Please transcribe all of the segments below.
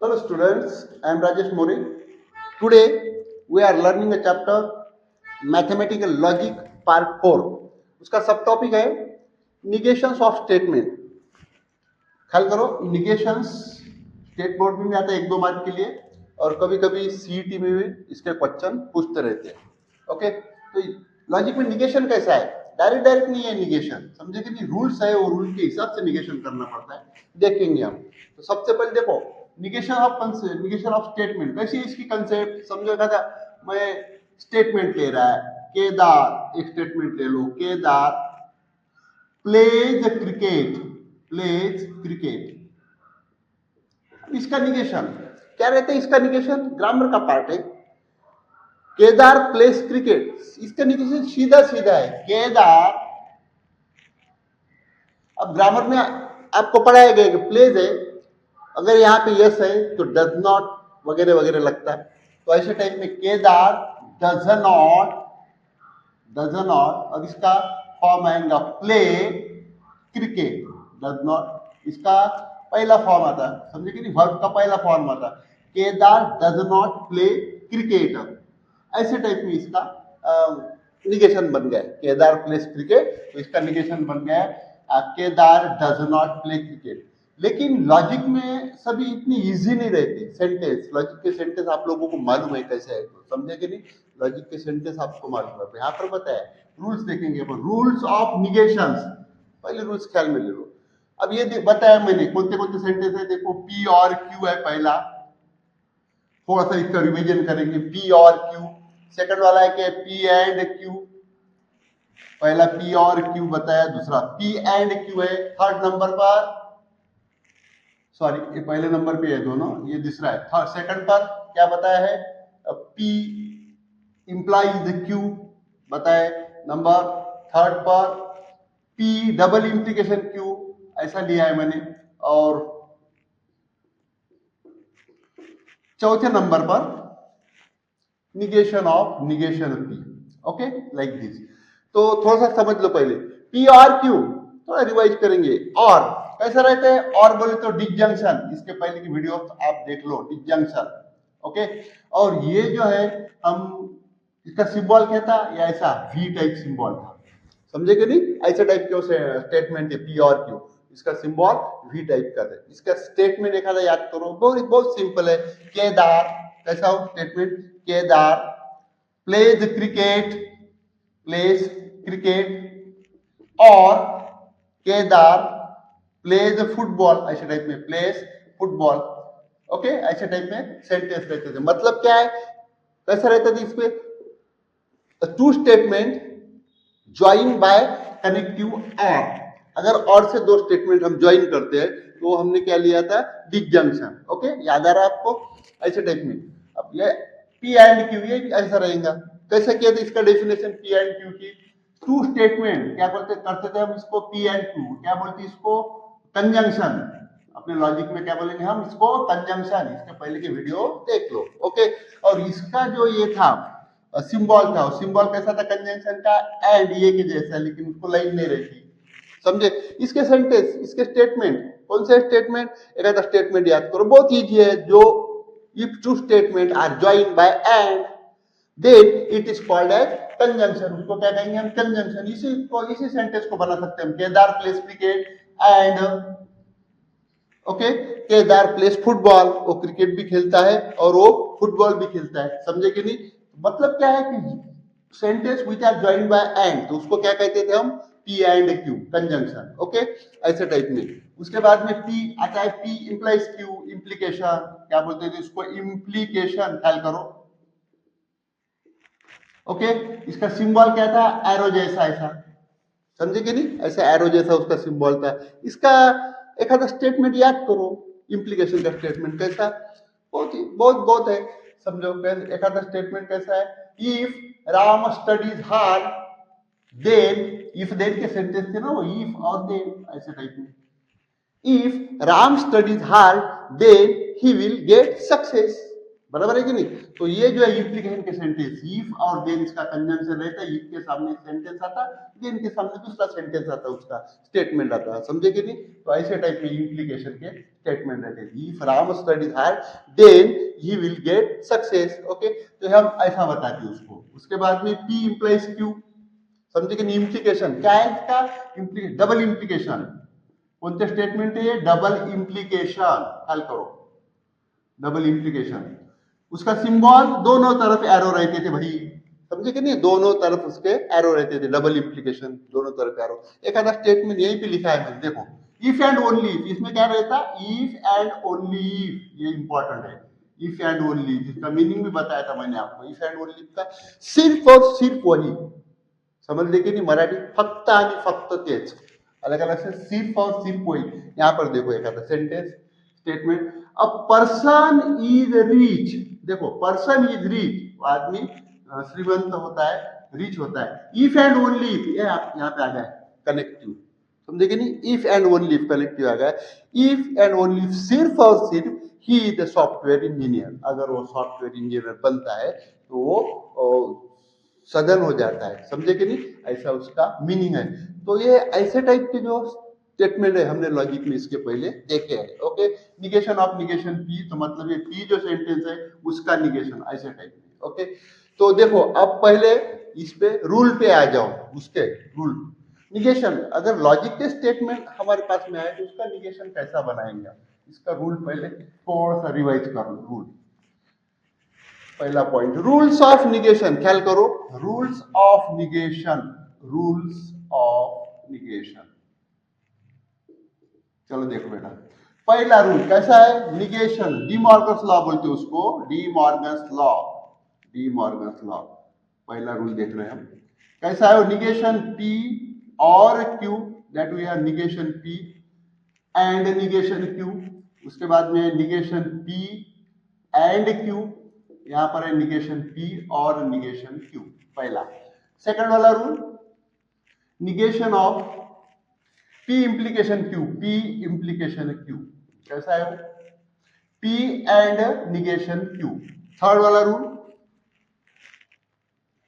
Hello students, I am Rajesh More. Today we are learning a chapter Mathematical Logic Part 4. उसका सब topic है निगेशंस of statement. ख्याल करो, निगेशंस state board में आता है 1-2 मार्क के लिए और कभी कभी सीईटी में भी इसके क्वेश्चन पूछते रहते हैं. ओके, तो लॉजिक में निगेशन कैसा है? डायरेक्ट नहीं है निगेशन, समझे कि नहीं. रूल्स है, वो रूल के हिसाब से निगेशन करना पड़ता है, देखेंगे हम. तो सबसे पहले देखो निगेशन ऑफ स्टेटमेंट कैसी है इसकी कंसेप्ट समझो. था मैं स्टेटमेंट ले रहा है, केदार, एक स्टेटमेंट ले लो, केदार प्लेज क्रिकेट. इसका निगेशन क्या रहता है? इसका निगेशन ग्रामर का पार्ट है. केदार प्लेस क्रिकेट, इसका निगेशन सीधा है केदार. अब ग्रामर में आपको पढ़ाया गया कि प्लेज है, अगर यहाँ पे यस है तो डज नॉट वगैरह वगैरह लगता है. तो ऐसे टाइप में केदार डज नॉट और इसका फॉर्म आएगा प्ले क्रिकेट. डज नॉट इसका पहला फॉर्म आता, समझे कि नहीं, वर्ब का पहला फॉर्म आता. Kedar does not play cricket. ऐसे टाइप में इसका निगेशन बन गया. केदार प्लेस क्रिकेट, तो इसका निगेशन बन गया Kedar does not play cricket. लेकिन लॉजिक में सभी इतनी इजी नहीं रहती सेंटेंस. लॉजिक के सेंटेंस आप लोगों को मालूम है कैसे है, तो समझे कि नहीं. लॉजिक के सेंटेंस आपको मालूम है. यहाँ पर बताया रूल्स देखेंगे अपन, रूल्स ऑफ निगेशंस. पहले रूल्स ख्याल में ले लो. अब ये बताया मैंने कौन से सेंटेंस है. देखो पी और क्यू है पहला, थोड़ा सा इसका रिवीजन करेंगे. पी और क्यू. सेकंड वाला है कि पी एंड क्यू. पहला पी और क्यू बताया, दूसरा पी एंड क्यू है. थर्ड नंबर पर, सॉरी ये पहले नंबर पे है दोनों, ये दूसरा है. थर्ड सेकंड पर क्या बताया है? पी इंप्लाइज क्यू बताया. नंबर थर्ड पर पी डबल इंप्लीकेशन क्यू, ऐसा लिया है मैंने. और चौथे नंबर पर negation P. Okay, like this. तो थोड़ा सा समझ लो पहले. पी और क्यू थोड़ा रिवाइज करेंगे. और कैसा रहता है? और बोले तो डिसजंक्शन, इसके पहले की वीडियो आप देख लो, डिसजंक्शन. ओके, और ये जो है हम इसका सिंबल क्या था? ये ऐसा वी टाइप सिंबल था, समझे कि नहीं. ऐसा टाइप के स्टेटमेंट है पी और क्यू. इसका सिंबल वी टाइप का है. इसका स्टेटमेंट एक आधा याद करो, बहुत सिंपल है. केदार कैसा हो स्टेटमेंट? केदार प्लेज क्रिकेट और केदार प्लेज फुटबॉल. ऐसे टाइप में प्लेज फुटबॉल. ओके, ऐसे टाइप में सेंटेंस रहते थे. मतलब क्या है, कैसा रहता था इसमें? Two statement join by connective और. अगर और से दो स्टेटमेंट हम ज्वाइन करते हैं तो हमने क्या लिया था? डिसजंक्शन. ओके, याद आ रहा है आपको? ऐसे टाइप में. अब ये पी एंड क्यू ये ऐसा रहेगा. कैसे किया था इसका डेफिनेशन पी एंड क्यू की? टू स्टेटमेंट क्या बोलते करते थे हम इसको? P and Q. क्या बोलते इसको? कंजंक्शन. अपने लॉजिक में क्या बोलेंगे हम इसको? कंजंक्शन. इसके पहले की वीडियो देख लो. ओके, और इसका जो ये था सिंबल था, सिंबल कैसा था कंजंक्शन का? एंड ये के जैसा, लेकिन उसको लाइन नहीं रहती, समझे. इसके सेंटेंस, इसके स्टेटमेंट, कौन से स्टेटमेंट? एक आधा स्टेटमेंट याद करो, बहुत इजी है. जो if two statement are join by and then it is called as conjunction. उसको क्या कहेंगे हम? कंजंक्शन. इसी सेंटेंस को बना सकते हैं हम. Kedar plays cricket and okay, Kedar place football. वो क्रिकेट भी खेलता है और वो फुटबॉल भी खेलता है, समझे कि नहीं. मतलब क्या है कि sentence which are joined by and, तो उसको क्या कहते थे हम? P and Q, conjunction. Okay, ऐसे टाइप में. उसके बाद में पी आता है, पी इंप्लाइज क्यू, इंप्लीकेशन. क्या बोलते थे इसको? इंप्लीकेशन. ख्याल करो. ओके, इसका सिंबल क्या था? एरो जैसा, ऐसा, समझे कि नहीं. ऐसा एरो जैसा उसका सिंबल था. इसका एक आधा स्टेटमेंट याद करो. इंप्लीकेशन का स्टेटमेंट कैसा? बहुत है, समझो. एक आधा स्टेटमेंट कैसा है? If Ram studies hard then, if then के सेंटेंस थे ना वो, इफ और देन, ऐसे टाइप में. If Ram studies hard then he will get success. बराबर है कि नहीं? तो ये जो है इम्प्लीकेशन के सेंटेंस, इफ और देन इसका कंजंक्शन रहता है, इफ के सामने सेंटेंस आता है, देन के सामने दूसरा सेंटेंस आता है, उसका स्टेटमेंट आता है, समझे कि नहीं? तो ऐसे टाइप में इम्प्लीकेशन के स्टेटमेंट रहते हैं। If Ram studies hard then he will get success, okay, तो हम ऐसा बताते हैं उसको। उसके बाद में पी इंप्लाइज क्यू, समझे कि नहीं? इम्प्लीकेशन क्या है इसका? Double implication. कौन से स्टेटमेंट है ये? Double implication. हल करो, डबल इम्प्लीकेशन। उसका सिंबल दोनों तरफ एरो रहते थे भाई, समझे कि नहीं? दोनों तरफ उसके एरो रहते थे, डबल इम्प्लीकेशन, दोनों तरफ एरो। एक आधा स्टेटमेंट यहीं पे लिखा है मैंने, देखो, इफ एंड ओनली इफ, इसमें क्या रहता? इफ एंड ओनली इफ, ये इंपॉर्टेंट है। इफ एंड ओनली, जिसका मीनिंग भी बताया था मैंने आपको। इफ एंड ओनली का सिर्फ और सिर्फ वही, समजले की नाही? मराठी फक्त आणि फक्त तेच, अलग अलग से सिर्फ और सिर्फ वही। यहाँ पर देखो एखादा sentence statement, a person is rich, देखो पर्सन इज रिच, आदमी श्रीमंत होता है, रिच होता है। इफ एंड ओनली इफ, ये यहाँ पे आ गया कनेक्टिव, समझे कि नहीं? If and only if connective आ गया। इफ एंड ओनली इफ, सिर्फ और सिर्फ ही इज द सॉफ्टवेयर इंजीनियर, अगर वो सॉफ्टवेयर इंजीनियर बनता है तो वो सदन हो जाता है, समझे कि नहीं? ऐसा उसका मीनिंग है। तो ये ऐसे टाइप के जो स्टेटमेंट है हमने लॉजिक में इसके पहले देखे हैं, okay. Negation of negation P, तो मतलब ये पी जो सेंटेंस है उसका निगेशन, ऐसे टाइप में, ओके। तो देखो अब पहले इस पे रूल पे आ जाओ, उसके रूल। निगेशन, अगर लॉजिक के स्टेटमेंट हमारे पास में आए तो उसका निगेशन कैसा बनाएंगे, इसका रूल पहले थोड़ा सा रिवाइज कर लो। रूल, पहला पॉइंट, रूल्स ऑफ निगेशन, ख्याल करो, rules of negation, rules of negation. चलो देखो बेटा, पहला रूल कैसा है? निगेशन, डी मॉर्गन्स लॉ बोलते हैं उसको, De Morgan's law, De Morgan's law. पहला रूल देख रहे हैं हम, कैसा है वो? निगेशन पी और Q, that we have negation P and negation Q. उसके बाद में निगेशन पी एंड क्यू, यहां पर है निगेशन पी और निगेशन क्यू, पहला। सेकंड वाला rule, negation of P implication Q, P implication Q, कैसा है वो? P and negation Q. Third वाला rule,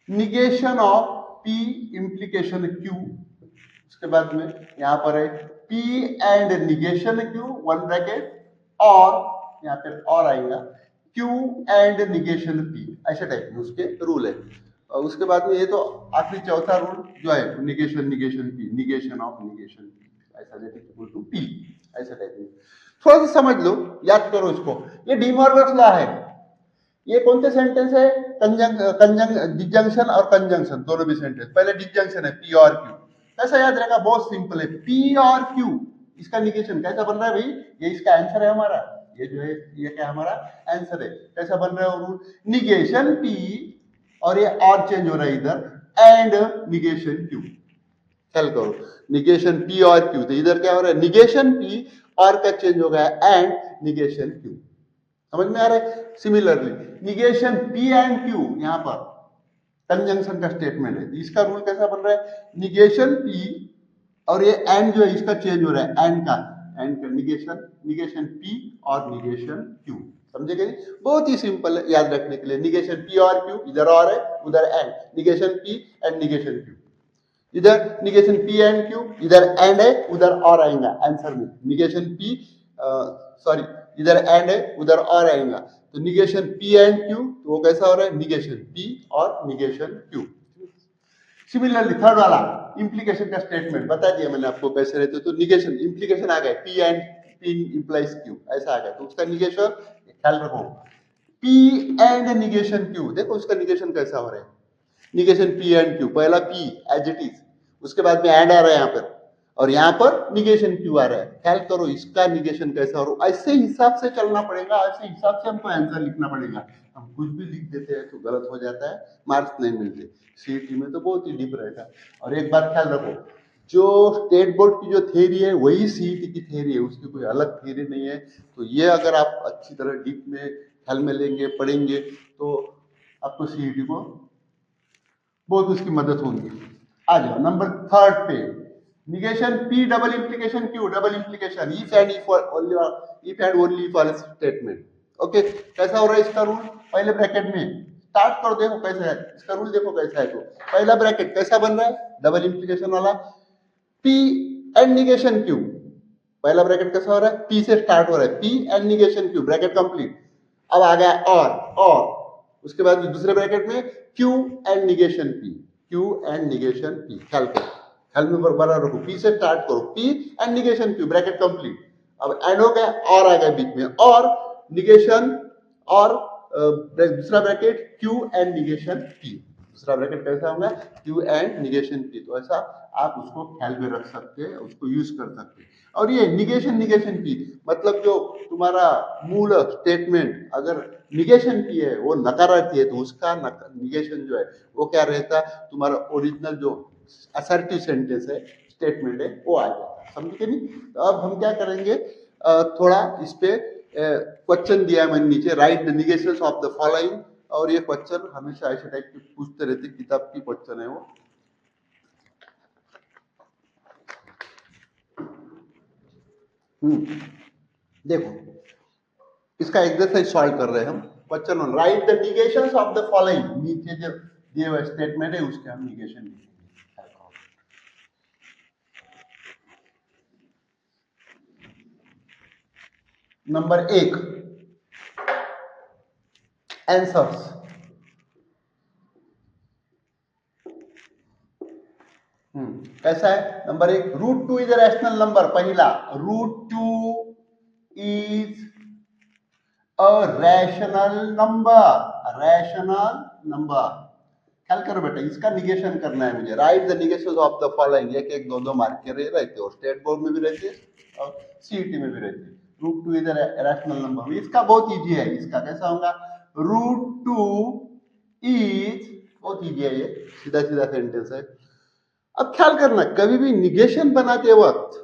negation of P implication Q. उसके बाद में यहां पर है P and negation Q, one bracket, और यहां पर और आएगा क्यू एंड निगेशन पी, ऐसे टाइप में उसके रूल है। और उसके बाद में ये तो आखिरी चौथा रूल जो है, negation negation P, negation of negation P, ऐसा that is equal to P, ऐसा टाइप में। थोड़ा सा समझ लो, याद करो इसको। ये डी मॉर्गन्स लॉ है। ये कौन से सेंटेंस है? डिजंक्शन और कंजंक्शन, दोनों भी सेंटेंस। पहले डिजंक्शन है पी और क्यू, कैसा याद रहेगा? बहुत सिंपल है, पी और क्यू, इसका निगेशन कैसा बन रहा है भाई? ये इसका आंसर है हमारा, ये जो है ये क्या हमारा आंसर है। कैसा बन रहा है वो रूल? निगेशन पी, और ये और चेंज हो रहा है इधर, एंड निगेशन क्यू। ख्याल करो, निगेशन पी और क्यू, तो इधर क्या हो रहा है? निगेशन पी और का चेंज हो गया एंड निगेशन क्यू, समझ में आ रहा है? Similarly negation P and Q, यहां पर कंजंक्शन का स्टेटमेंट है, इसका रूल कैसा बन रहा है? निगेशन पी और ये एंड जो है इसका चेंज हो रहा है, एंड का निगेशन, निगेशन पी और निगेशन क्यू, समझे गए? बहुत ही सिंपल है याद रखने के लिए। निगेशन पी और क्यू, इधर और है उधर and, negation P and negation Q, इधर निगेशन पी एंड क्यू, इधर एंड है उधर और आएगा आंसर में। निगेशन पी, सॉरी, इधर एंड है उधर और आएगा, तो निगेशन पी एंड क्यू, तो वो कैसा हो रहा है? निगेशन पी और निगेशन क्यू। सिमिलरली थर्ड वाला इंप्लीकेशन का स्टेटमेंट बता दिया मैंने आपको कैसे रहते, तो निगेशन इंप्लीकेशन आ गया, P and P implies Q, ऐसा आ गया, तो उसका निगेशन ख्याल रखो, पी एंड निगेशन क्यू। देखो उसका निगेशन कैसा हो रहा है? निगेशन पी एंड क्यू, पहला पी एज इट इज, उसके बाद में एंड आ रहा है यहाँ पर, और यहाँ पर निगेशन क्यू आ रहा है। ख्याल करो इसका निगेशन कैसा हो रहा है? ऐसे हिसाब से चलना पड़ेगा, ऐसे हिसाब से हमको आंसर लिखना पड़ेगा। हम कुछ भी लिख देते हैं तो गलत हो जाता है, मार्क्स नहीं मिलते। सीईटी में तो बहुत ही डीप रहता है। और एक बात ख्याल रखो, जो स्टेट बोर्ड की जो थ्योरी है वही सीईटी की थ्योरी है, उसकी कोई अलग थ्योरी नहीं है। तो ये अगर आप अच्छी तरह डीप में ख्याल में लेंगे, पढ़ेंगे, तो आपको सीईटी को बहुत उसकी मदद होगी। आ जाओ नंबर थर्ड पे, negation P double implication Q, double implication if and only for statement, okay, कैसा हो रहा है इसका रूल? पहले ब्रैकेट में स्टार्ट करो, देखो कैसा है इसका रूल, देखो कैसा है। तो पहला ब्रैकेट कैसा बन रहा है? डबल इंप्लीकेशन वाला, पी एंड निगेशन क्यू। पहला ब्रैकेट कैसा हो रहा है? पी से स्टार्ट हो रहा है, P and negation Q, bracket complete. अब आ गया और उसके बाद दूसरे ब्रैकेट में Q and negation P, Q and negation P. ख्याल करो, ख्याल में बना रखो, पी से स्टार्ट करो, P and negation Q, bracket complete. अब एंड हो गया और आ गया बीच में, और निगेशन और दूसरा bracket Q and negation P. दूसरा ब्रैकेट कैसा होगा? Q and negation P. तो ऐसा आप उसको ख्याल में रख सकते हैं, उसको यूज कर सकते हैं। और ये निगेशन की मतलब जो तुम्हारा मूल स्टेटमेंट अगर निगेशन की है, वो नकाराती है, तो उसका निगेशन जो है वो क्या रहता? तुम्हारा ओरिजिनल जो असर्टिव सेंटेंस है, स्टेटमेंट है, वो आ जाता है। समझे नहीं? तो अब हम क्या करेंगे, थोड़ा इस पे क्वेश्चन दिया है मैंने नीचे, write the negations of the following. और ये क्वेश्चन हमेशा ऐसे टाइप के पूछते रहते, किताब की क्वेश्चन है वो। देखो इसका एक्सरसाइज सॉल्व कर रहे हैं हम। Question one, write the negations of the following. नीचे जो दिए हुए स्टेटमेंट है उसके हम निगेशन लिखेंगे। Number 1, answers. कैसा है? Number 1, √2 is a rational number. पहला, √2 is a rational number, rational number. ख्याल करो बेटा, इसका निगेशन करना है मुझे। Right the negation of the following. एक एक दो दो मार्क के रहते हो, स्टेट बोर्ड में भी रहते हैं और सीईटी में भी रहते हैं। √2 इज अ रैशनल नंबर। इसका बहुत इजी है, इसका कैसा होगा? √2 इज, बहुत इजी है ये, सीधा सीधा सेंटेंस है। अब ख्याल करना, कभी भी निगेशन बनाते वक्त,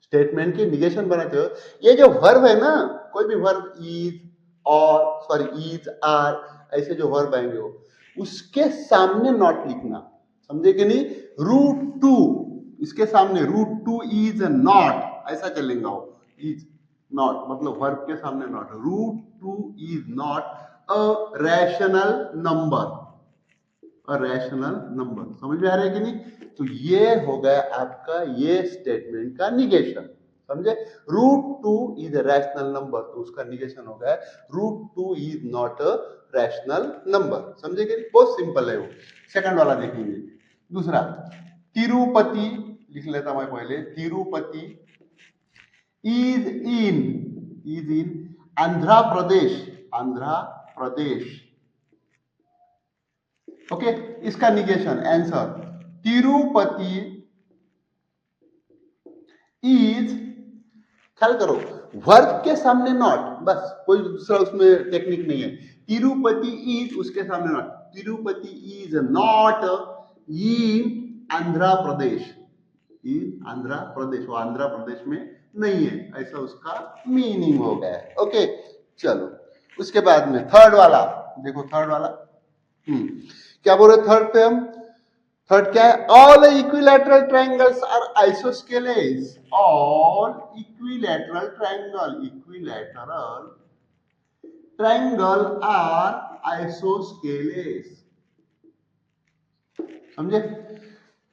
स्टेटमेंट के निगेशन बनाते हो, ये जो वर्ब है ना, कोई भी वर्ब, इज और सॉरी इज आर, ऐसे जो वर्ब आएंगे वो उसके सामने नॉट लिखना। समझे कि नहीं? √2 इसके सामने, √2 इज नॉट, ऐसा चलेगा वो। इज नॉट मतलब वर्ब के सामने not. √2 is not a rational number, rational number. समझ में आ रहा है कि नहीं? तो ये हो गया आपका ये स्टेटमेंट का निगेशन। समझे? √2 इज अ रैशनल नंबर, तो उसका निगेशन हो गया √2 is not a rational number. समझे कि नहीं? बहुत सिंपल है वो। सेकंड वाला देखेंगे। दूसरा, तिरुपति, लिख लेता मैं पहले, Tirupati is in Andhra Pradesh, Andhra Pradesh. Okay, इसका निगेशन, आंसर, तिरुपति इज, ख्याल करो, वर्ब के सामने नॉट, बस, कोई दूसरा उसमें टेक्निक नहीं है। तिरुपति इज, उसके सामने not, Tirupati is not in Andhra Pradesh, in Andhra Pradesh, वो आंध्र प्रदेश में नहीं है, ऐसा उसका मीनिंग हो गया है। ओके, चलो उसके बाद में थर्ड वाला देखो, थर्ड वाला क्या बोल रहे थर्ड पे हम? थर्ड क्या है? All equilateral triangles are isosceles, all equilateral triangle are isosceles. समझे?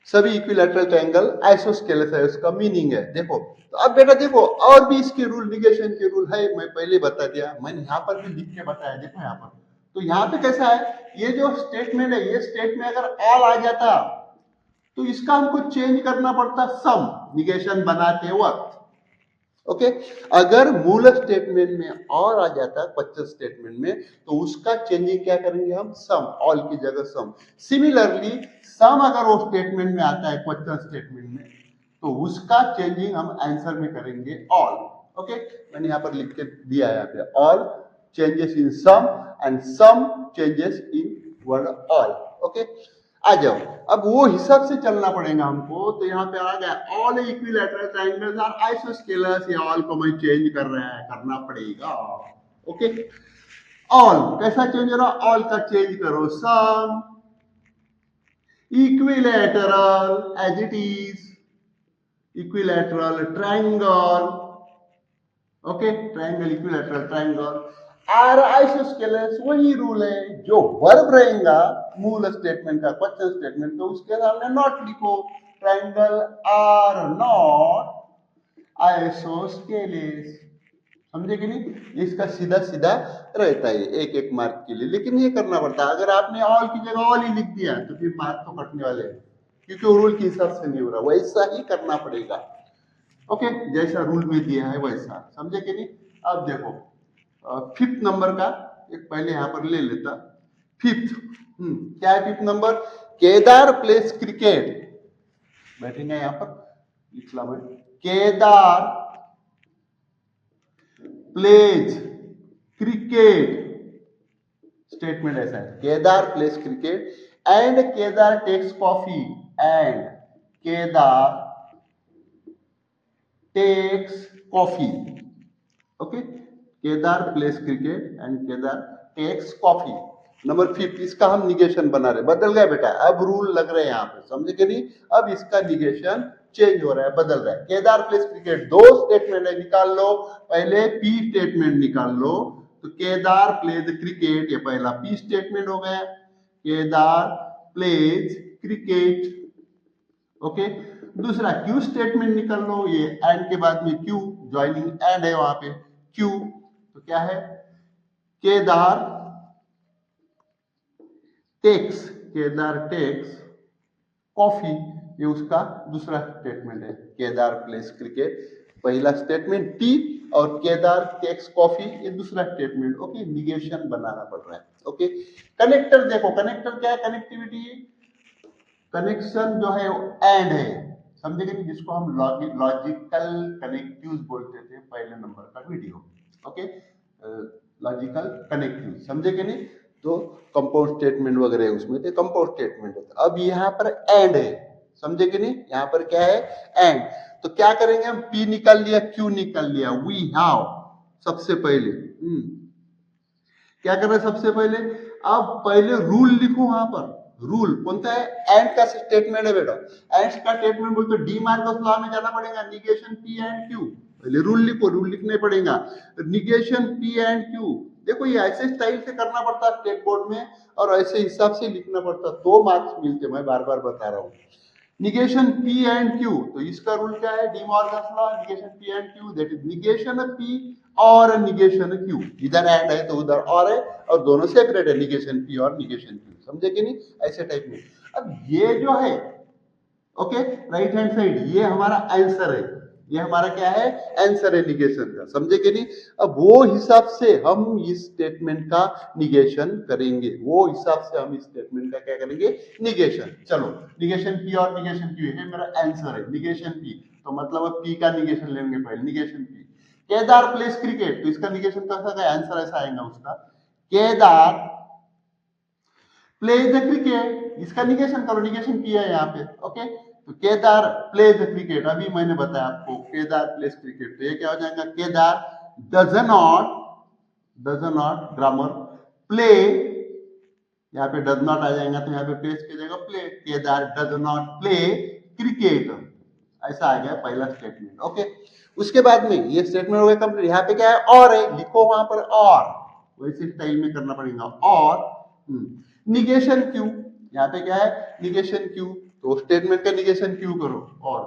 सभी इक्विलैटरल ट्रायंगल आइसोस्केलेस है, उसका मीनिंग है। देखो तो अब बेटा देखो, और भी इसके रूल, निगेशन के रूल है, मैं पहले बता दिया, मैंने यहाँ पर भी लिख के बताया। देखो यहाँ पर, तो यहाँ पे कैसा है, ये जो स्टेटमेंट है, ये स्टेटमेंट अगर ऑल आ जाता तो इसका हमको चेंज करना पड़ता सम, निगेशन बनाते वक्त। ओके, अगर मूल स्टेटमेंट में और आ जाता क्वेश्चन स्टेटमेंट में, तो उसका चेंजिंग क्या करेंगे हम? सम, ऑल की जगह सम। सिमिलरली सम अगर वो स्टेटमेंट में आता है क्वेश्चन स्टेटमेंट में, तो उसका चेंजिंग हम आंसर में करेंगे ऑल। ओके, मैंने यहाँ पर लिख के दिया है, यहाँ पे all changes in some and some changes in word all. Okay, आ जाओ, अब वो हिसाब से चलना पड़ेगा हमको। तो यहाँ पे आ गया all equilateral triangles are isosceles, ये ऑल को मैं चेंज कर रहा है, करना पड़ेगा। ओके, ऑल कैसा चेंज हो रहा? ऑल का चेंज करो some, equilateral as it is, equilateral triangle, okay, triangle, equilateral triangle. Or isosceles वही रूल है, जो वर्ब रहेगा मूल स्टेटमेंट का, क्वेश्चन स्टेटमेंट, तो उसके सामने नॉट लिखो। ट्राइंगल आर नॉट आइसोस्केलेस, समझे कि नहीं? इसका सीधा सीधा रहता है एक एक मार्क के लिए, लेकिन ये करना पड़ता है। अगर आपने ऑल की जगह ऑल ही लिख दिया तो फिर मार्क तो कटने वाले हैं, क्योंकि रूल के हिसाब से नहीं हो रहा, वैसा ही करना पड़ेगा। ओके, जैसा रूल में दिया है वैसा, समझे कि नहीं? अब देखो फिफ्थ नंबर का एक पहले यहां पर ले लेता। फिफ्थ, क्या है fifth number? Kedar plays cricket. बैठेंगे यहां पर, लिख ला मैं, केदार प्लेज क्रिकेट। स्टेटमेंट ऐसा है, Kedar plays cricket and Kedar takes coffee, and Kedar takes coffee. Okay, Kedar plays cricket and Kedar takes coffee. Number fifth, इसका हम निगेशन बना रहे, बदल गया बेटा, अब रूल लग रहे हैं यहाँ पे, समझे कि नहीं? अब इसका निगेशन चेंज हो रहा है, बदल रहा है। केदार प्लेस क्रिकेट, दो स्टेटमेंट है, निकाल लो। पहले पी स्टेटमेंट निकाल लो, तो केदार प्लेज क्रिकेट, ये पहला पी स्टेटमेंट हो गया, केदार प्लेज क्रिकेट। ओके, दूसरा क्यू स्टेटमेंट निकाल लो, ये एंड के बाद में क्यू, ज्वाइनिंग एंड है वहां पे, क्यू, तो क्या है? Kedar takes, Kedar takes coffee, ये उसका दूसरा स्टेटमेंट है। केदार प्लेस क्रिकेट पहला स्टेटमेंट टी, और केदार टेक्स कॉफी ये दूसरा स्टेटमेंट। ओके, निगेशन बनाना पड़ रहा है। ओके, कनेक्टर देखो, कनेक्टर क्या है? कनेक्टिविटी, कनेक्शन जो है एंड है, समझे कि नहीं? जिसको हम लॉजिकल कनेक्टिव्स बोलते थे पहले नंबर का वीडियो। ओके, लॉजिकल कनेक्टिव, समझे कि नहीं? तो कंपाउंड स्टेटमेंट वगैरह उसमें थे, कंपाउंड स्टेटमेंट होता। अब यहाँ पर एंड है, समझे कि नहीं? यहाँ पर क्या है? एंड। तो क्या करेंगे हम? पी निकाल लिया, क्यू निकाल लिया, वी हैव सबसे पहले, क्या कर रहे हैं सबसे पहले? अब पहले रूल लिखो वहां पर। रूल कौन सा है? एंड का स्टेटमेंट है बेटा। एंड का स्टेटमेंट बोलते डी मार्कस लॉ में जाना पड़ेगा, निगेशन पी एंड क्यू। पहले रूल लिखो, रूल लिखने पड़ेगा, निगेशन पी एंड क्यू। देखो ये ऐसे स्टाइल से करना पड़ता है स्टेट बोर्ड में, और ऐसे हिसाब से लिखना पड़ता, तो मार्क्स मिलते, मैं बार बार बता रहा हूँ। निगेशन पी एंड क्यू, तो इसका रूल क्या है? D Morgan's law, negation P and Q, that is negation P और निगेशन क्यू। इधर एंड है तो उधर और है, और दोनों सेपरेट है, निगेशन पी और निगेशन क्यू, समझे कि नहीं? ऐसे टाइप में। अब ये जो है, ओके, राइट हैंड साइड, ये हमारा आंसर है, ये हमारा क्या है? आंसर है निगेशन का, समझे कि नहीं? अब वो हिसाब से हम इस स्टेटमेंट का निगेशन करेंगे, वो हिसाब से हम इस स्टेटमेंट का क्या करेंगे? निगेशन। चलो, निगेशन पी और निगेशन क्यू है, मेरा आंसर है निगेशन पी, तो मतलब अब पी का निगेशन लेंगे पहले, negation P. Kedar plays cricket, तो इसका निगेशन कैसा का? आंसर ऐसा आएगा उसका, केदार प्लेज द क्रिकेट, इसका निगेशन करो, निगेशन किया है यहाँ पे। ओके, तो केदार प्लेज द क्रिकेट, अभी मैंने बताया आपको, केदार प्लेज क्रिकेट, तो ये क्या हो जाएगा? Kedar does not grammar play, यहाँ पे डज नॉट आ जाएगा, तो यहाँ पे प्लेस की जगह play, Kedar does not play cricket, ऐसा आ गया पहला स्टेटमेंट। ओके, उसके बाद में ये स्टेटमेंट हो गया कंप्लीट। यहाँ पे क्या है? और है, लिखो वहां पर और, वैसे स्टाइल में करना पड़ेगा। और निगेशन क्यू, यहाँ पे क्या है? निगेशन क्यू, तो स्टेटमेंट का निगेशन क्यू करो। और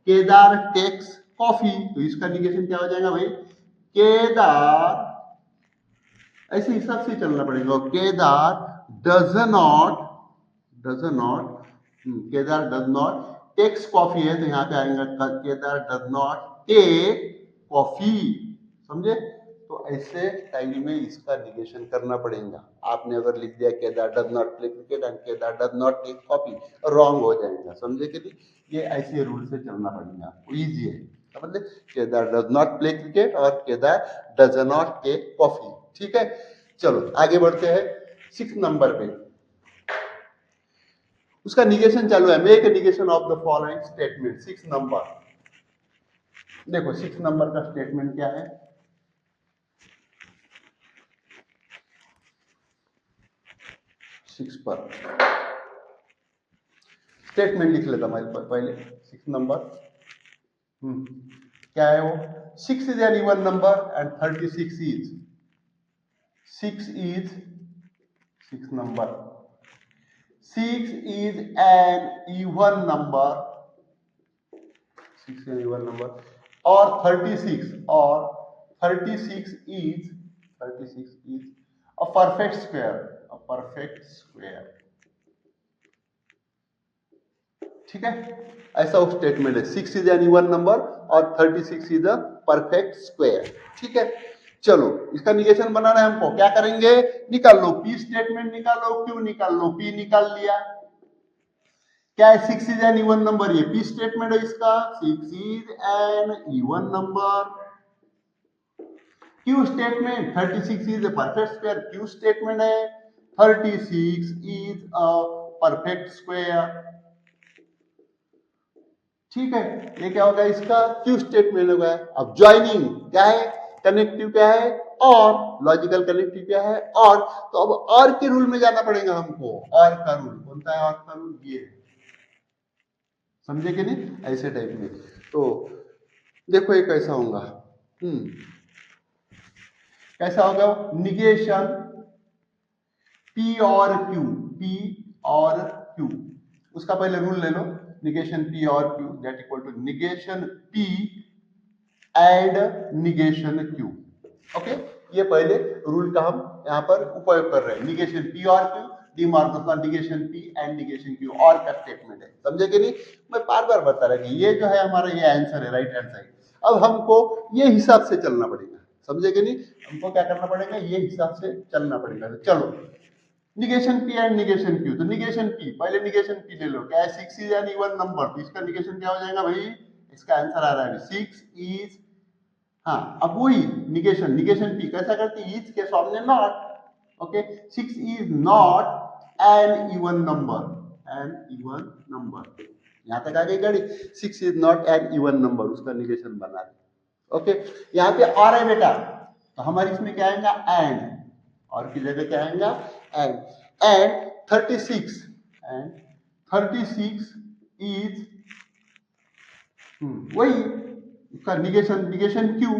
केदार टेक्स कॉफी, तो इसका निगेशन क्या हो जाएगा भाई? केदार, ऐसे हिसाब से चलना पड़ेगा। Kedar does not, Kedar does not takes coffee है, तो यहाँ पे आएगा Kedar does not take coffee, समझे? तो ऐसे स्टाइल में इसका निगेशन करना पड़ेगा। आपने अगर लिख दिया Kedar does not play cricket and Kedar does not take coffee, wrong हो जाएगा, समझे कि नहीं? ये ऐसे रूल से चलना पड़ेगा, आपको इजी है, समझ? Kedar does not play cricket और Kedar does not take coffee, ठीक है? चलो आगे बढ़ते हैं 6 नंबर पे। उसका निगेशन चालू है, make negation of the following statement. 6 number देखो, 6 नंबर का स्टेटमेंट क्या है? 6 पर स्टेटमेंट लिख लेता मैं पहले। 6 नंबर क्या है वो? 6 is an even number and 36 is 6 is 6 number. 6 is an even number. 6 is an even number. Or 36 is a perfect square. A perfect square. ठीक है, ऐसा स्टेटमेंट है. 6 इज एन इवन नंबर और 36 इज अ परफेक्ट स्क्वायर. ठीक है, चलो इसका negation बनाना है हमको. क्या करेंगे? निकाल लो पी स्टेटमेंट, निकालो क्यू निकाल लो. पी निकाल लिया. क्या है? 6 इज एन इवन नंबर. ये पी स्टेटमेंट है इसका. 6 is an even number. Q statement 36 is a perfect square. Q statement है 36 इज अ परफेक्ट स्क्वायर. ठीक है, ये क्या होगा? इसका क्यू स्टेटमेंट होगा. अब ज्वाइनिंग क्या है? कनेक्टिव क्या है? और लॉजिकल कनेक्टिव क्या है? और. तो अब और के रूल में जाना पड़ेगा हमको. और का रूल कौन सा है? और का रूल ये है. समझे कि नहीं? ऐसे टाइप में. तो देखो ये कैसा होगा. कैसा होगा? निगेशन पी और क्यू. पी और क्यू, उसका पहले रूल ले लो. negation P और Q that equal to negation P and negation Q. Okay, ये पहले रूल का हम यहाँ पर उपयोग कर रहे हैं. negation P और Q, डी मॉर्गन का negation P and negation Q और का स्टेटमेंट है. समझे कि नहीं? मैं बार बार बता रहा कि ये जो है हमारा ये आंसर है, राइट हैंड साइड. अब हमको ये हिसाब से चलना पड़ेगा. समझे कि नहीं? हमको क्या करना पड़ेगा? ये हिसाब से चलना पड़ेगा. चलो negation P and negation Q. तो निगेशन पी, पहले निगेशन पी ले लो. क्या है? 6 इज एन इवन नंबर. तो इसका निगेशन क्या हो जाएगा भाई? इसका आंसर आ रहा है 6 इज. हाँ, अब वही निगेशन. निगेशन पी कैसा करते हैं? इज के सामने not. Okay, 6 is not an even number. An even number. यहां तक आ गई गाड़ी. 6 is not an even number, उसका निगेशन बना रहे. ओके, यहाँ पे और है बेटा, तो हमारे इसमें क्या आएगा? एंड. और की जगह क्या आएगा? एंड 36 इज वही उसका negation Q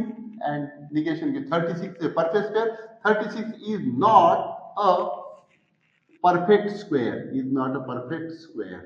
and negation Q. 36 से perfect square. 36 is not a perfect square. Is not a perfect square.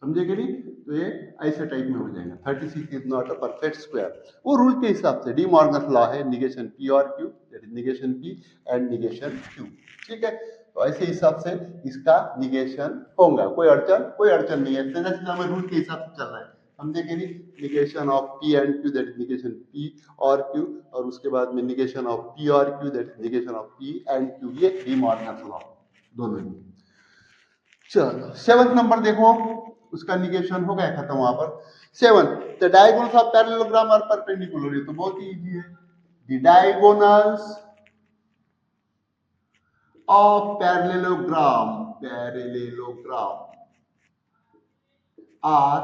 समझे कि नहीं? तो ये ऐसे टाइप में हो जाएगा. 36 is not a perfect square. वो रूल के हिसाब से डी मॉर्गन लॉ है. निगेशन पी और Q, that is negation P and negation Q. ठीक है, तो ऐसे हिसाब से इसका निगेशन होगा. कोई अड़चन नहीं है. सीधा सीधा हमें रूल के हिसाब से चल रहा है. समझे कि नहीं? Negation of P and Q, that is negation P और क्यू, और उसके बाद में निगेशन ऑफ पी और Q, that is negation of P and Q. ये डी मॉर्गन लॉ दोनों ही. चलो 7th नंबर देखो, उसका निगेशन हो गया खत्म वहां पर. 7, the diagonals of parallelogram are perpendicular. ये तो बहुत ही इजी है. The diagonals of parallelogram are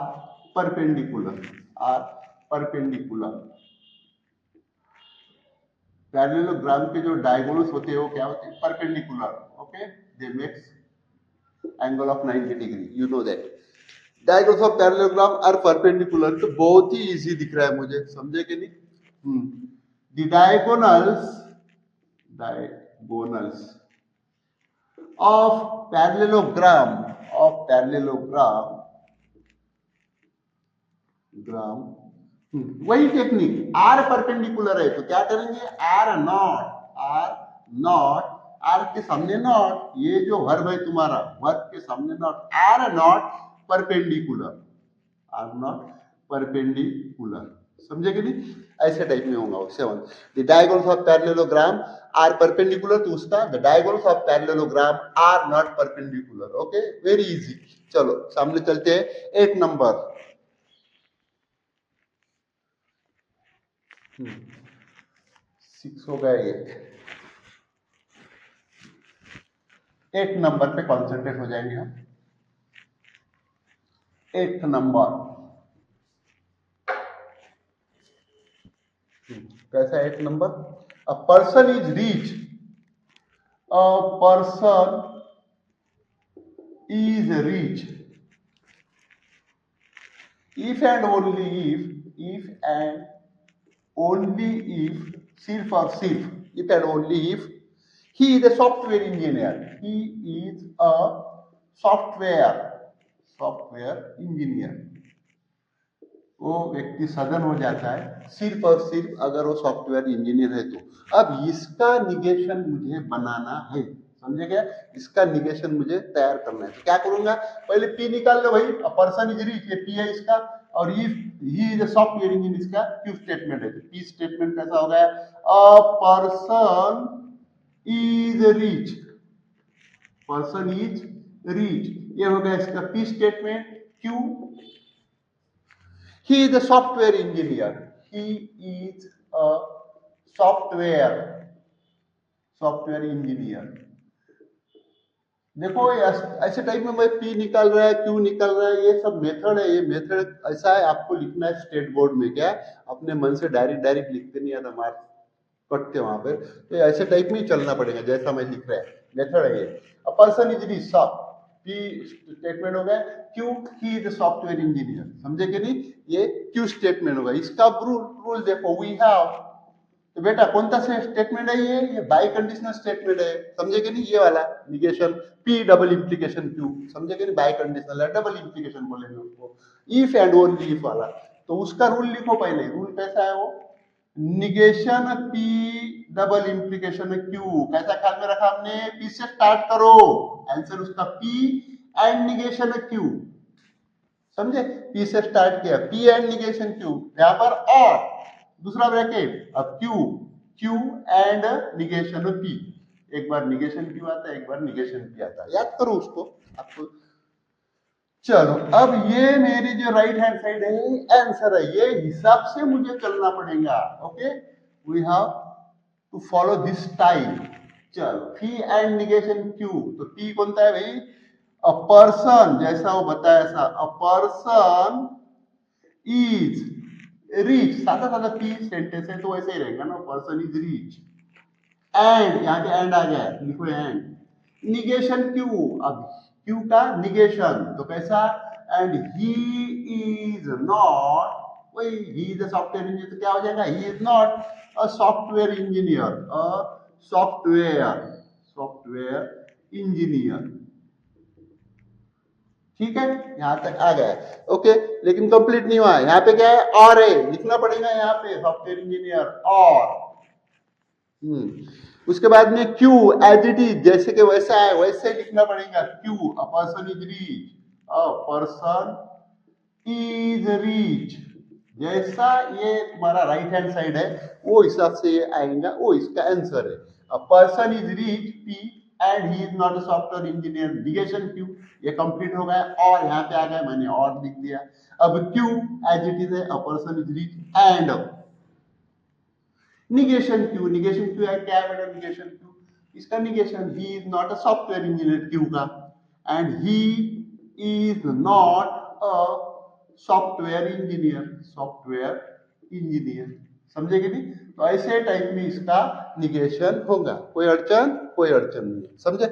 perpendicular. Parallelogram के जो डायगोनल्स होते हैं वो क्या होते हैं? Perpendicular. Okay, they makes angle of 90 degree. You know that. Diagonals of parallelogram are perpendicular. तो बहुत ही इजी दिख रहा है मुझे. समझे कि नहीं? द डायगोनल्स of parallelogram वही टेक्निक. आर परपेंडिकुलर है तो क्या करेंगे? आर नॉट आर के सामने नॉट. ये जो वर्ब है तुम्हारा, वर्ब के सामने नॉट. Are not perpendicular. समझे कि नहीं? ऐसे टाइप में होगा. 7, the diagonals of parallelogram are perpendicular. तो उसका the diagonals of parallelogram are not perpendicular. Okay, very easy. चलो सामने चलते हैं. 8 नंबर. 6 हो गया. 8 नंबर पे कॉन्सेंट्रेट हो जाएंगे हम. 8th नंबर कैसा? 8th number. A person is rich. if and only if only if, सिर्फ और सिर्फ, if and only if he is a software engineer, he is a software engineer, वो व्यक्ति सदन हो जाता है सिर्फ और सिर्फ अगर वो सॉफ्टवेयर इंजीनियर है तो। अब इसका निगेशन मुझे बनाना है, समझे क्या? इसका निगेशन मुझे तैयार करना है, तो क्या करूंगा? पहले पी निकाल लो भाई, पर्सन इज रिच, ये पी है इसका, और if he is a software engineer, इसका क्यू स्टेटमेंट है, तो पी स्टेटमेंट कैसा हो गया? अ person is rich, person is rich, ये हो गया इसका P statement. Q, he is a software engineer, he is a software engineer। देखो ऐसे टाइप में भाई पी निकल रहा है, क्यू निकल रहा है, ये सब मेथड है। ये मेथड ऐसा है, आपको लिखना है स्टेट बोर्ड में, क्या अपने मन से डायरेक्ट लिखते नहीं आता, मार्क्स कटते वहां पर, तो ऐसे टाइप में ही चलना पड़ेगा जैसा मैं लिख रहा है, मेथड है ये। अ person is rich, P statement हो गया। Q, he is software engineer, समझे कि नहीं? ये क्यू स्टेटमेंट होगा। इसका रूल देखो, वी हैव, तो बेटा कौन सा स्टेटमेंट है? ये बाई कंडीशनल स्टेटमेंट है, समझे कि नहीं? ये वाला negation, P double implication Q, समझे कि नहीं? बाई कंडीशनल है, डबल इम्प्लीकेशन बोलेंगे उसको, इफ एंड ओनली इफ वाला। तो उसका रूल लिखो पहले, रूल कैसा है वो? Negation P double implication Q, कैसा ख्याल में रखा हमने? पी से स्टार्ट करो, आंसर उसका पी एंड निगेशन क्यू, समझे? पी से स्टार्ट किया, पी एंड निगेशन क्यू, यहां पर और दूसरा ब्रैकेट, अब क्यू एंड निगेशन पी, एक बार निगेशन क्यू आता है, एक बार निगेशन पी आता है, याद करो उसको आपको। चलो, अब ये मेरी जो राइट हैंड साइड है आंसर है, ये हिसाब से मुझे चलना पड़ेगा। Okay, we have to follow this style. चलो, पी एंड निगेशन क्यू, तो पी कौन सा है भाई? अ पर्सन, जैसा वो बताया ऐसा, अ पर्सन इज रिच, सादा सादा पी सेंटेंस है तो वैसे ही रहेगा ना, पर्सन इज रिच। एंड, यहाँ पे एंड आ गया, लिखो एंड, निगेशन क्यू, अब क्यू का निगेशन, तो कैसा? एंड ही इज नॉट, वही he is a software engineer, तो क्या हो जाएगा? ही is not a software engineer, a software engineer. ठीक है, यहां तक आ गया। ओके, लेकिन कंप्लीट नहीं हुआ, यहाँ पे क्या है? और है, लिखना पड़ेगा यहाँ पे सॉफ्टवेयर इंजीनियर और। उसके बाद में क्यू एज इट इज, जैसे कि वैसा है वैसे लिखना पड़ेगा। Q, a person is rich, a person is rich, जैसा ये तुम्हारा राइट हैंड साइड है वो हिसाब से ये आएगा, वो इसका आंसर है। A person is rich, P, and he is not a software engineer, negation Q, ये कंप्लीट हो गया। और यहाँ पे आ गया, मैंने और लिख दिया। अब क्यू एज इट इज है, a person is rich, and negation Q, negation Q है, क्या है बेटा निगेशन क्यू? इसका negation, he is not a software engineer Q का, and he is not a software engineer, समझे कि नहीं? तो ऐसे टाइप में इसका निगेशन होगा, कोई अड़चन नहीं, समझे?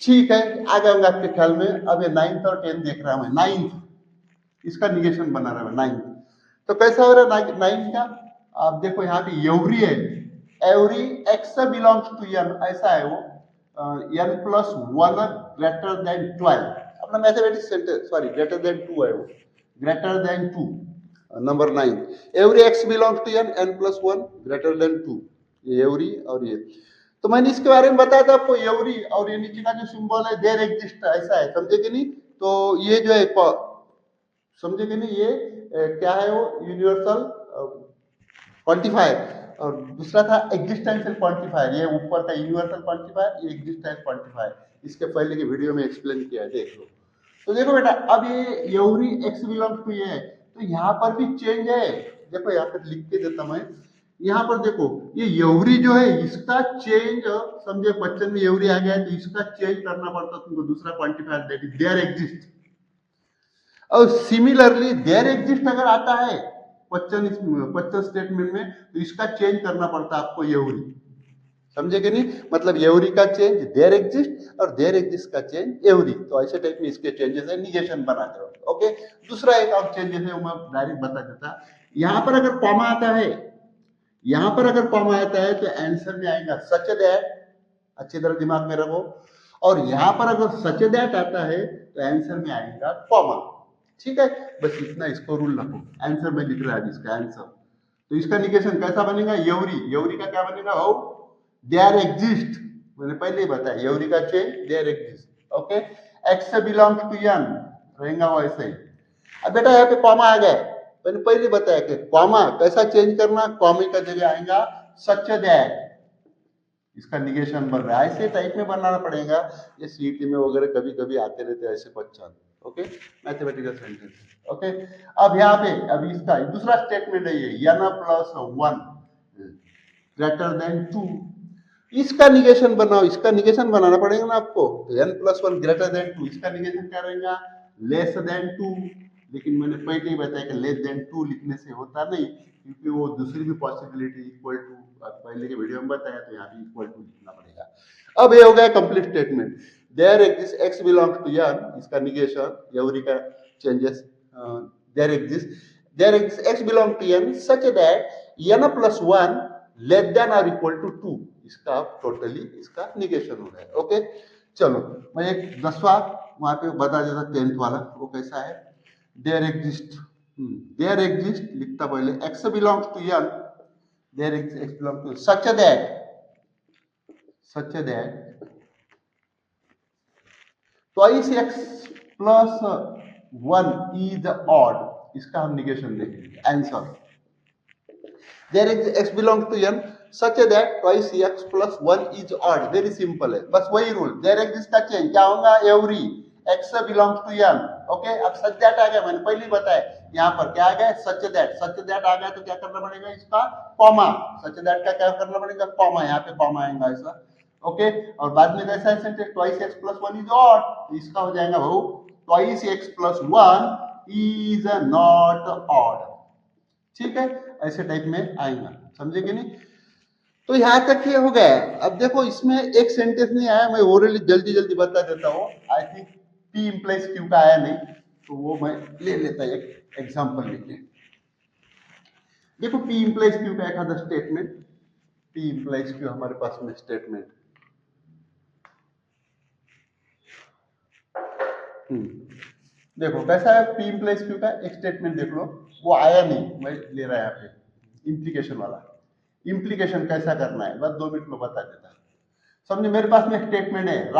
ठीक है, आ जाऊंगा आपके ख्याल में। अब ये 9th और 10th देख रहा हूं मैं, 9th इसका निगेशन बना रहा है 9th, तो कैसा हो रहा है 9th का? आप देखो यहाँ पे एवरी है, every x belongs to N, ऐसा है वो, एन प्लस 1 ग्रेटर देन 12, अपना mathematics sentence, sorry greater than 2 है वो, greater than 2, number 9, every x belongs to N, N plus 1 greater than 2, ये एवरी और ये। तो मैंने इसके बारे में बताया था आपको, एवरी और ये नीचे का जो सिंबल है देयर एग्जिस्ट, ऐसा है, समझे कि नहीं? तो ये जो है, समझे कि नहीं? ये क्या है वो? यूनिवर्सल क्वांटिफायर, और दूसरा था एग्जिस्टेंशियल क्वांटिफायर, ये ऊपर का यूनिवर्सल क्वांटिफायर, ये एग्जिस्टेंशियल क्वांटिफायर, इसके पहले की वीडियो में एक्सप्लेन किया है, देख लो। तो देखो बेटा, अब ये एवरी एक्स बिलोंग्स टू ये है, तो यहाँ पर भी चेंज है, देखो यहाँ पर लिख के देता मैं, यहाँ पर देखो ये एवरी जो है इसका चेंज, समझे क्वेश्चन में एवरी आ गया है तो इसका चेंज करना पड़ता तुमको, दूसरा quantifier that is there exist. और सिमिलरली देयर एग्जिस्ट अगर आता है क्वेश्चन स्टेटमेंट में, तो इसका चेंज करना पड़ता है आपको एवरी, समझे कि नहीं? मतलब एवरी का चेंज देयर एग्जिस्ट और देयर एग्जिस्ट का चेंज एवरी, तो ऐसे टाइप में इसके चेंजेस है, निगेशन बनाते हो। ओके, दूसरा एक और चेंजेस है वो मैं डायरेक्ट बता देता, यहाँ पर अगर कॉमा आता है यहां पर अगर कॉमा आता है तो आंसर में आएगा सच दैट, अच्छी तरह दिमाग में रखो, और यहां पर अगर सच दैट आता है तो आंसर में आएगा कॉमा। ठीक है, बस इतना इसको रूल रखो। आंसर में लिख रहा है इसका आंसर, तो इसका निगेशन कैसा बनेगा, यवरी, यवरी का क्या बनेगा, हाउ देयर एग्जिस्ट, मैंने पहले ही बताया यवरी का change their exist. Okay, x से बिलोंग्स टू एन रहेगा वैसे ही। अब बेटा यहाँ पे कॉमा आ गया, मैंने पहले बताया कि कॉमा कैसा चेंज करना, कॉमे का जगह आएगा सच दैट, इसका निगेशन बन रहा है, ऐसे टाइप में बनाना पड़ेगा। ये सीटी में वगैरह कभी कभी आते रहते हैं ऐसे question. Okay, mathematical sentence. Okay, अब यहाँ पे अभी इसका दूसरा स्टेटमेंट है ये, n प्लस 1 ग्रेटर देन 2, इसका निगेशन बनाओ, इसका निगेशन बनाना पड़ेगा ना आपको। n प्लस 1 ग्रेटर देन 2, इसका निगेशन क्या रहेगा, लेस देन 2। लेकिन मैंने पहले ही बताया कि लेस देन 2 लिखने से होता नहीं, क्योंकि वो दूसरी भी पॉसिबिलिटी इक्वल टू पहले के वीडियो में बताया, तो यहाँ भी इक्वल टू लिखना पड़ेगा। अब ये हो गया complete statement, there exist x belongs to n, इसका निगेशन यवरी का changes, there exist x belong to n such that n plus 1 less than और इक्वल टू 2, इसका टोटली इसका निगेशन हो रहा है। ओके, चलो मैं एक 10वां वहां पे बता देता, 10th वाला वो कैसा है, देयर एग्जिस्ट लिखता पहले, x belongs to n, there x belong to such that twice x plus 1 is odd, इसका हम निगेशन देखेंगे answer. There x belongs to n such that twice x plus 1 is odd, very simple है, बस वही rule. There exist का change क्या होगा, every x belongs to n। Okay, अब सच दैट आ गया, मैंने पहले ही बताया, यहाँ पर क्या आ गया, सच दैट आ गया, तो क्या करना पड़ेगा, इसका कॉमा, सच दैट का क्या करना पड़ेगा, कॉमा, यहाँ पे कॉमा आएगा ऐसा। ओके, और बाद में कैसा है sentence, twice x plus 1 is odd, तो इसका हो जाएगा भाऊ twice x plus 1 is not odd. ठीक है, ऐसे टाइप में आएगा, समझे कि नहीं। तो यहां तक ये हो गया। अब देखो इसमें एक सेंटेंस नहीं आया, मैं ओरली जल्दी जल्दी बता देता हूँ, I think P implies Q का आया नहीं, तो वो मैं ले लेता एक एग्जांपल लेके। देखो P इम्प्लाइज Q का एक आधा स्टेटमेंट, P इम्प्लाइज Q हमारे पास में स्टेटमेंट, देखो कैसा है P इम्प्लाइज Q का एक स्टेटमेंट देख लो, वो आया नहीं, मैं ले रहा है यहाँ पे इम्प्लीकेशन वाला। इम्प्लीकेशन कैसा करना है बस 2 मिनट में बता देता। समझे, मेरे पास में स्टेटमेंट है,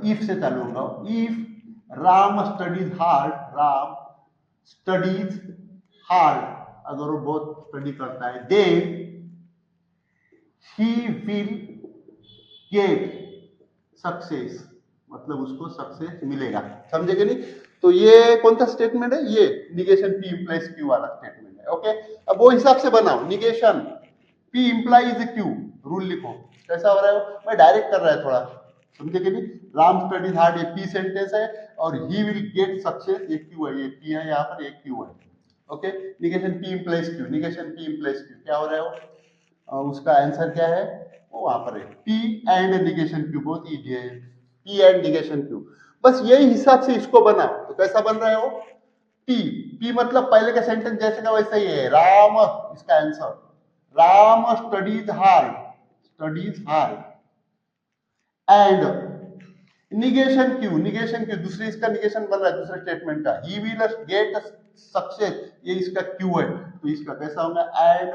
इफ से चालू होगा, इफ राम स्टडीज हार्ड, अगर वो बहुत स्टडी करता है, then he will get success, मतलब उसको सक्सेस मिलेगा, समझे कि नहीं। तो ये कौन सा स्टेटमेंट है, ये निगेशन P इम्प्लाइज Q वाला स्टेटमेंट है। ओके, अब वो हिसाब से बनाओ, negation P implies Q, rule लिखो, कैसा हो रहा है, मैं डायरेक्ट कर रहा है थोड़ा, समझे कि नहीं। राम स्टडीज हार्ड, ये P सेंटेंस है, और ही विल गेट सक्सेस ये Q है, ये P है यहाँ पर, एक Q है। Okay, negation P implies Q, negation P implies Q क्या हो रहा है, उसका आंसर क्या है, वो वहां पर है, P एंड निगेशन Q, बहुत इजी है, P एंड निगेशन Q, बस यही हिसाब से इसको बनाओ, तो कैसा बन रहा है वो, P मतलब पहले का सेंटेंस जैसे का वैसा ही है, राम, इसका answer, Ram studies hard and negation Q दूसरे इसका निगेशन बन रहा है, दूसरे स्टेटमेंट का, ही विल गेट सक्सेस, ये इसका Q है, तो इसका कैसा होगा, एंड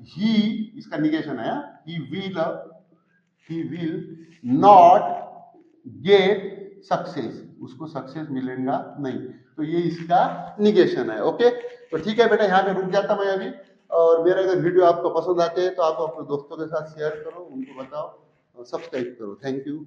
ही, इसका निगेशन है, he will not get success, उसको सक्सेस मिलेगा नहीं, तो ये इसका निगेशन है। ओके, तो ठीक है बेटा, यहाँ पे रुक जाता मैं अभी, और मेरा अगर वीडियो आपको पसंद आते हैं तो आप अपने दोस्तों के साथ शेयर करो, उनको बताओ, सब्सक्राइब करो। Thank you.